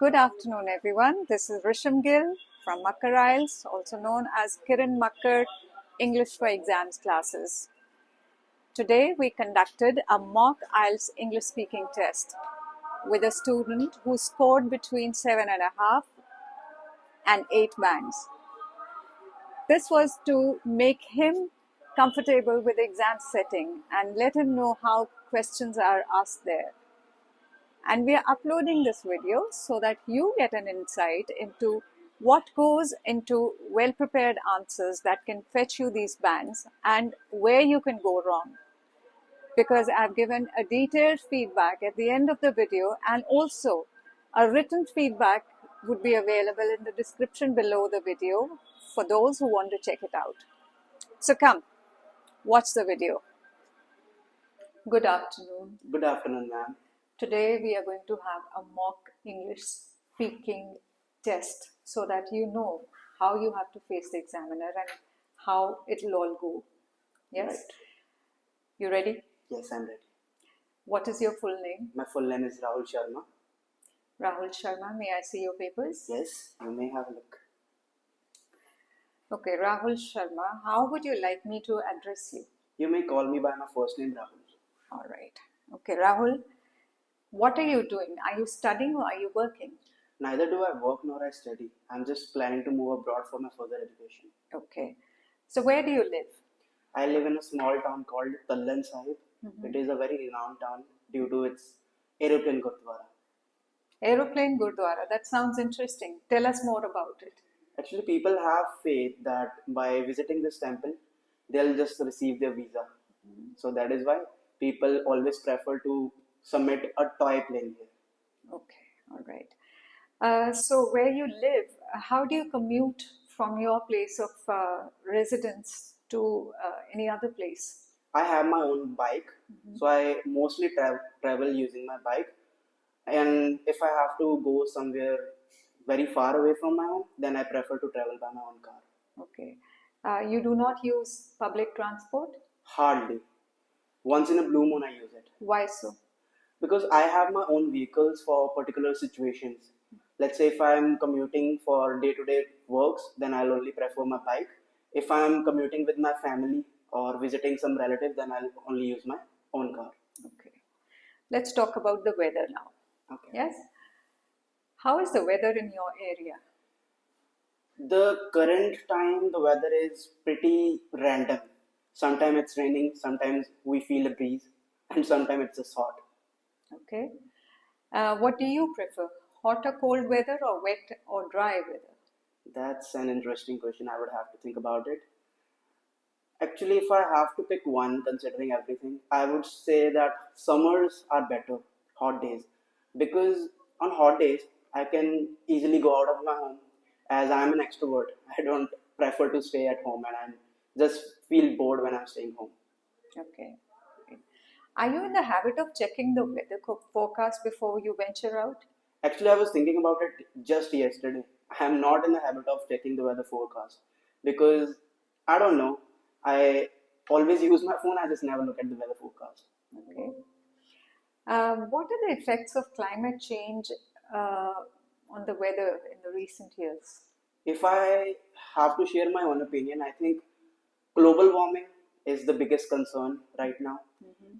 Good afternoon, everyone. This is Risham Gill from Makkar IELTS, also known as Kiran Makkar English for Exams classes. Today, we conducted a mock IELTS English speaking test with a student who scored between 7.5 and 8 bands. This was to make him comfortable with the exam setting and let him know how questions are asked there. And we are uploading this video so that you get an insight into what goes into well-prepared answers that can fetch you these bands and where you can go wrong. Because I've given a detailed feedback at the end of the video, and also a written feedback would be available in the description below the video for those who want to check it out. So come, watch the video. Good afternoon. Good afternoon, ma'am. Today we are going to have a mock English speaking test so that you know how you have to face the examiner and how it will all go. Yes? Right. You ready? Yes, I'm ready. What is your full name? My full name is Rahul Sharma. Rahul Sharma. May I see your papers? Yes, you may have a look. Okay, Rahul Sharma. How would you like me to address you? You may call me by my first name, Rahul. All right. Okay, Rahul. What are you doing? Are you studying or are you working? Neither do I work nor I study. I'm just planning to move abroad for my further education. Okay. So where do you live? I live in a small town called Tallan Sahib. It is a very renowned town due to its aeroplane Gurdwara. Aeroplane Gurdwara. That sounds interesting. Tell us more about it. Actually, people have faith that by visiting this temple, they'll just receive their visa. So that is why people always prefer to submit a toy plane here. Okay, all right. So where you live, how do you commute from your place of residence to any other place? I have my own bike, so I mostly travel using my bike. And if I have to go somewhere very far away from my home, then I prefer to travel by my own car. Okay. You do not use public transport? Hardly. Once in a blue moon, I use it. Why so? Because I have my own vehicles for particular situations. Let's say if I'm commuting for day-to-day works, then I'll only prefer my bike. If I'm commuting with my family or visiting some relative, then I'll only use my own car. Okay. Let's talk about the weather now. Okay. Yes? How is the weather in your area? The current time, the weather is pretty random. Sometimes it's raining, sometimes we feel a breeze, and sometimes it's just hot. Okay. What do you prefer? Hot or cold weather or wet or dry weather? That's an interesting question. I would have to think about it. Actually, if I have to pick one, considering everything, I would say that summers are better, hot days. Because on hot days, I can easily go out of my home. As I'm an extrovert, I don't prefer to stay at home and I just feel bored when I'm staying home. Okay. Are you in the habit of checking the weather forecast before you venture out? Actually, I was thinking about it just yesterday. I am not in the habit of checking the weather forecast because I don't know. I always use my phone. I just never look at the weather forecast. Okay. What are the effects of climate change on the weather in the recent years? If I have to share my own opinion, I think global warming is the biggest concern right now.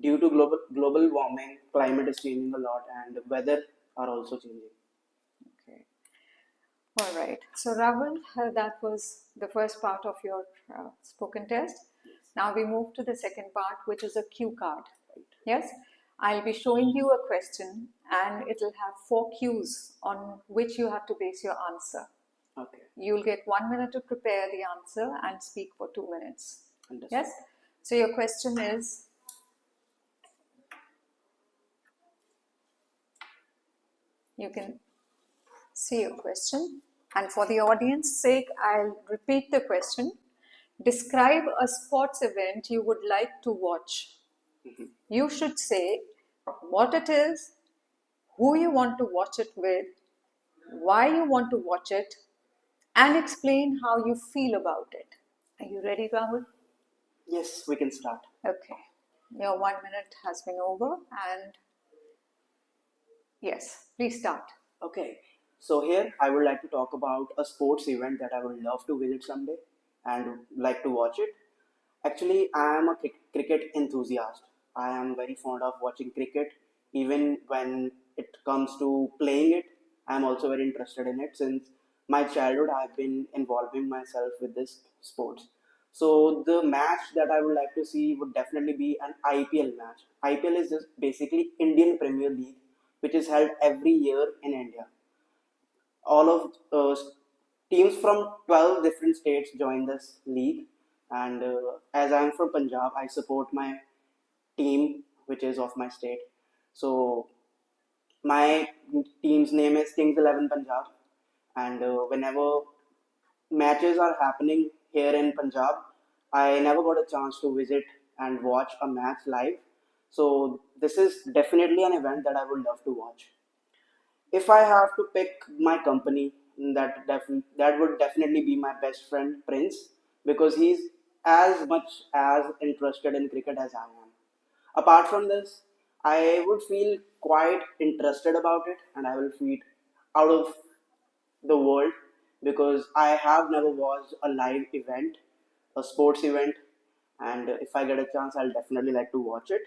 Due to global warming, climate is changing a lot, and weather are also changing. Okay. All right. So Rahul, that was the first part of your spoken test. Now we move to the second part, which is a cue card. Yes? I'll be showing you a question and it will have 4 cues on which you have to base your answer. Okay. You'll get 1 minute to prepare the answer and speak for 2 minutes. Understood. Yes? So your question is, you can see your question, and for the audience sake, I'll repeat the question. Describe a sports event you would like to watch. You should say what it is, who you want to watch it with, why you want to watch it, and explain how you feel about it. Are you ready, Rahul? Yes, we can start. Okay. Your 1 minute has been over, and yes, please start. Okay. So here I would like to talk about a sports event that I would love to visit someday and like to watch it. Actually, I am a cricket enthusiast. I am very fond of watching cricket. Even when it comes to playing it, I am also very interested in it. Since my childhood, I have been involving myself with this sports. So the match that I would like to see would definitely be an IPL match. IPL is just basically Indian Premier League, which is held every year in India. All of teams from 12 different states join this league, and as I'm from Punjab, I support my team which is of my state. So my team's name is Kings 11 Punjab, and whenever matches are happening here in Punjab, I never got a chance to visit and watch a match live. So this is definitely an event that I would love to watch. If I have to pick my company, that would definitely be my best friend Prince, because he's as much as interested in cricket as I am. Apart from this, I would feel quite interested about it, and I will feel out of the world because I have never watched a live event, a sports event, and if I get a chance, I'll definitely like to watch it.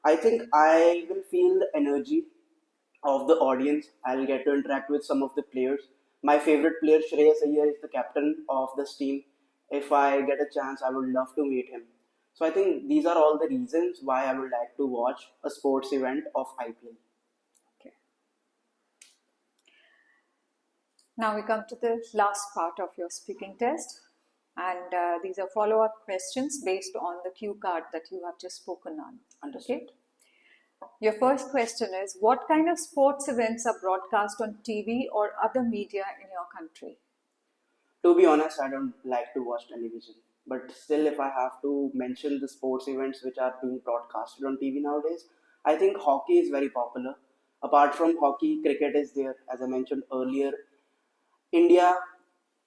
I think I will feel the energy of the audience. I'll get to interact with some of the players. My favorite player, Shreyas Iyer, is the captain of this team. If I get a chance, I would love to meet him. So I think these are all the reasons why I would like to watch a sports event of IPL. Okay. Now we come to the last part of your speaking test, and these are follow-up questions based on the cue card that you have just spoken on. Understood. Okay. Your first question is, what kind of sports events are broadcast on TV or other media in your country? To be honest, I don't like to watch television. But still, if I have to mention the sports events which are being broadcasted on TV nowadays, I think hockey is very popular. Apart from hockey, cricket is there. As I mentioned earlier, India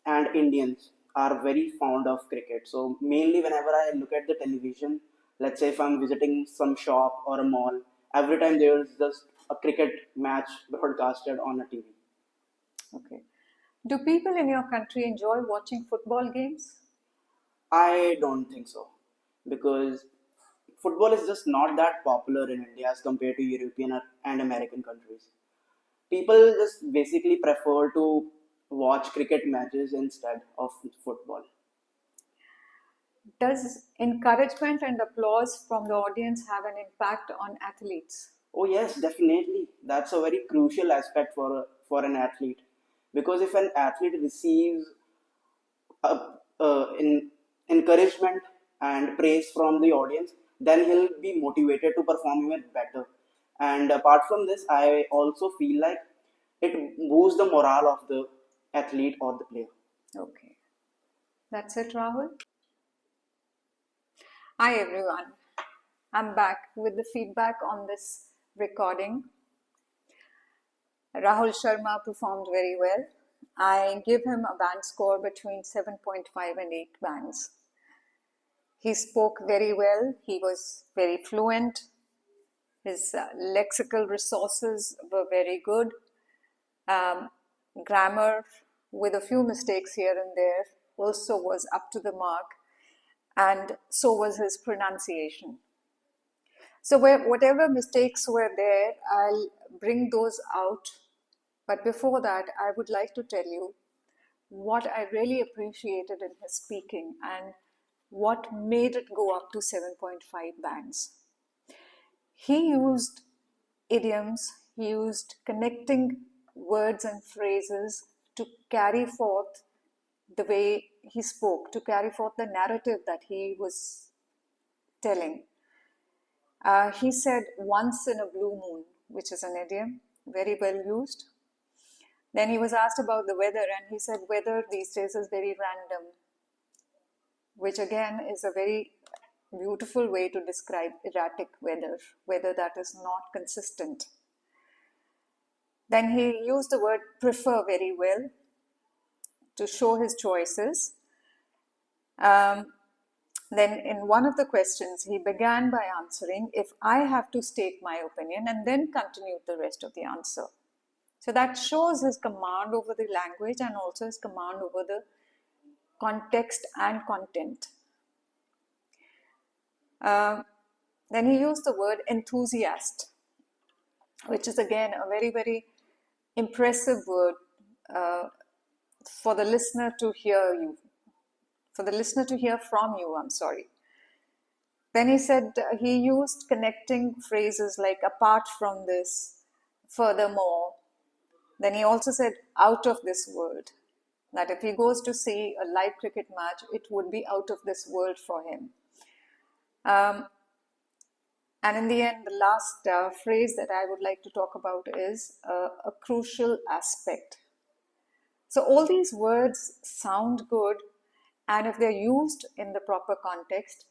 and Indians are very fond of cricket. So mainly whenever I look at the television, let's say if I'm visiting some shop or a mall, every time there's just a cricket match broadcasted on a TV. Okay. Do people in your country enjoy watching football games? I don't think so, because football is just not that popular in India as compared to European and American countries. People just basically prefer to watch cricket matches instead of football. Does encouragement and applause from the audience have an impact on athletes? Oh yes, definitely. That's a very crucial aspect for an athlete, because if an athlete receives in encouragement and praise from the audience, then he'll be motivated to perform even better. And apart from this, I also feel like it boosts the morale of the athlete or the player. Okay. That's it, Rahul. Hi, everyone. I'm back with the feedback on this recording. Rahul Sharma performed very well. I give him a band score between 7.5 and 8 bands. He spoke very well. He was very fluent. His lexical resources were very good. Grammar, with a few mistakes here and there, also was up to the mark, and so was his pronunciation. So whatever mistakes were there, I'll bring those out. But before that, I would like to tell you what I really appreciated in his speaking and what made it go up to 7.5 bands. He used idioms, he used connecting words and phrases to carry forth the way he spoke, to carry forth the narrative that he was telling. He said once in a blue moon, which is an idiom, very well used. Then he was asked about the weather, and he said weather these days is very random, which again is a very beautiful way to describe erratic weather that is not consistent. Then he used the word prefer very well to show his choices. Then in one of the questions, he began by answering, if I have to state my opinion, and then continued the rest of the answer. So that shows his command over the language and also his command over the context and content. Then he used the word enthusiast, which is again a very, very impressive word uh, for the listener to hear you, for the listener to hear from you, I'm sorry. Then he said he used connecting phrases like apart from this, furthermore. Then he also said out of this world, that if he goes to see a live cricket match, it would be out of this world for him. And in the end, the last phrase that I would like to talk about is a crucial aspect. So all these words sound good, and if they're used in the proper context,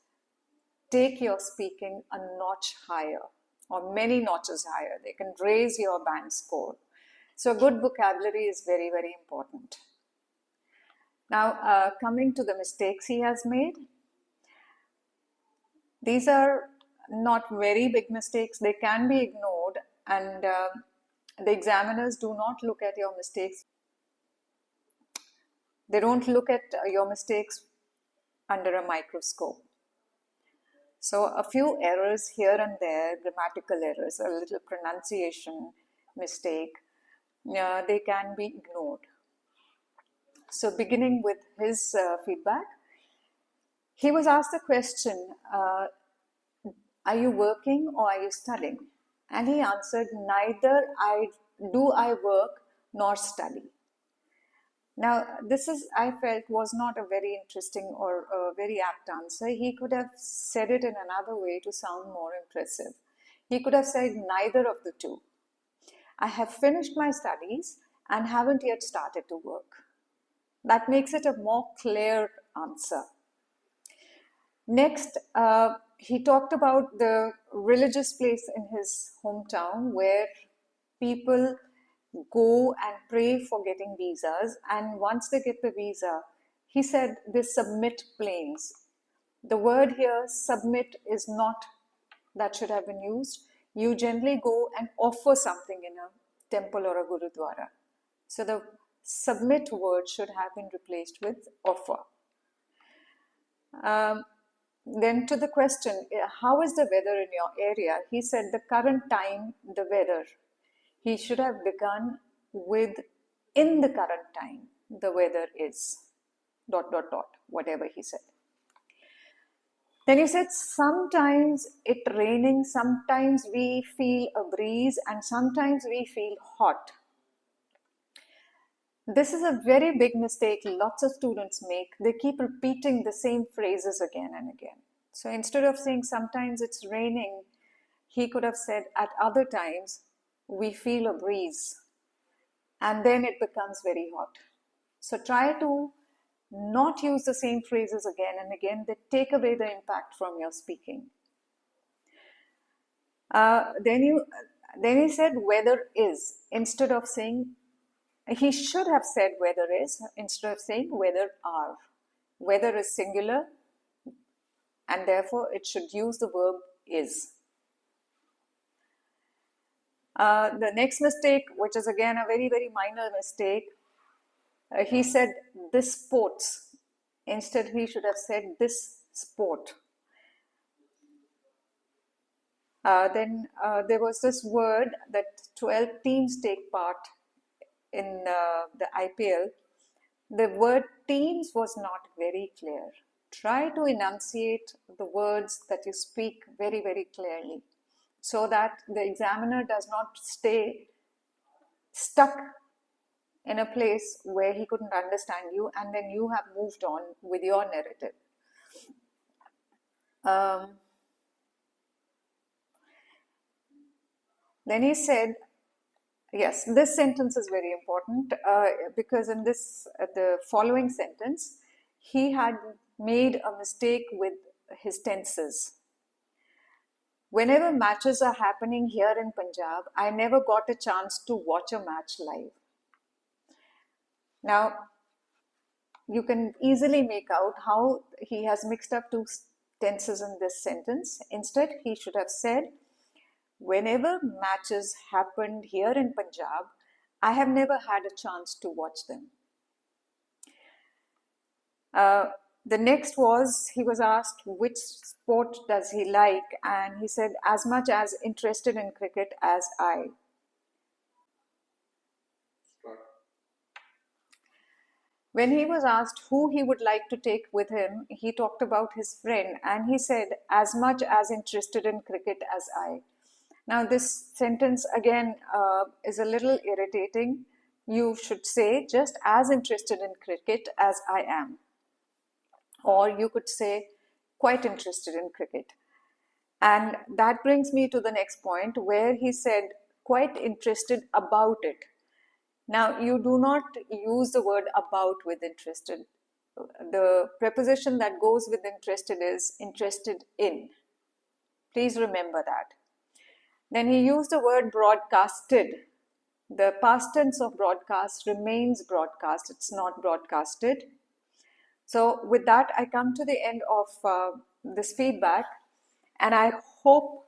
take your speaking a notch higher or many notches higher. They can raise your band score. So good vocabulary is very, very important. Now, coming to the mistakes he has made, these are not very big mistakes. They can be ignored, and the examiners do not look at your mistakes. They don't look at your mistakes under a microscope. So a few errors here and there, grammatical errors, a little pronunciation mistake, they can be ignored. So beginning with his feedback, he was asked the question, are you working or are you studying? And he answered, neither do I work nor study. Now, this is, I felt, was not a very interesting or a very apt answer. He could have said it in another way to sound more impressive. He could have said neither of the two. I have finished my studies and haven't yet started to work. That makes it a more clear answer. Next, he talked about the religious place in his hometown where people go and pray for getting visas, and once they get the visa, he said they submit planes. The word here, submit, is not that should have been used. You generally go and offer something in a temple or a gurudwara. So the submit word should have been replaced with offer. Then to the question, how is the weather in your area? He said the current time, the weather. He should have begun with in the current time, the weather is ... whatever he said. Then he said sometimes it raining, sometimes we feel a breeze, and sometimes we feel hot. This is a very big mistake lots of students make. They keep repeating the same phrases again and again. So instead of saying sometimes it's raining, he could have said at other times we feel a breeze, and then it becomes very hot. So try to not use the same phrases again and again. They take away the impact from your speaking. Then he said weather is, instead of saying, he should have said weather is instead of saying weather are. Weather is singular, and therefore it should use the verb is. The next mistake, which is again a very, very minor mistake, he said this sports. Instead, he should have said this sport. Then there was this word that 12 teams take part in the IPL. The word teams was not very clear. Try to enunciate the words that you speak very, very clearly so that the examiner does not stay stuck in a place where he couldn't understand you and then you have moved on with your narrative. Then he said, yes, this sentence is very important because in this, the following sentence, he had made a mistake with his tenses. Whenever matches are happening here in Punjab, I never got a chance to watch a match live. Now, you can easily make out how he has mixed up two tenses in this sentence. Instead, he should have said, whenever matches happened here in Punjab, I have never had a chance to watch them. The next was, he was asked which sport does he like, and he said, as much as interested in cricket as I. When he was asked who he would like to take with him, he talked about his friend and he said, as much as interested in cricket as I. Now, this sentence again is a little irritating. You should say, just as interested in cricket as I am. Or you could say, quite interested in cricket. And that brings me to the next point where he said, quite interested about it. Now, you do not use the word about with interested. The preposition that goes with interested is interested in. Please remember that. Then he used the word broadcasted. The past tense of broadcast remains broadcast, it's not broadcasted. So, with that, I come to the end of this feedback, and I hope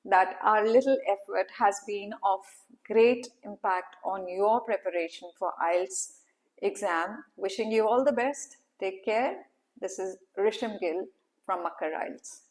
that our little effort has been of great impact on your preparation for IELTS exam. Wishing you all the best. Take care. This is Risham Gill from Makkar IELTS.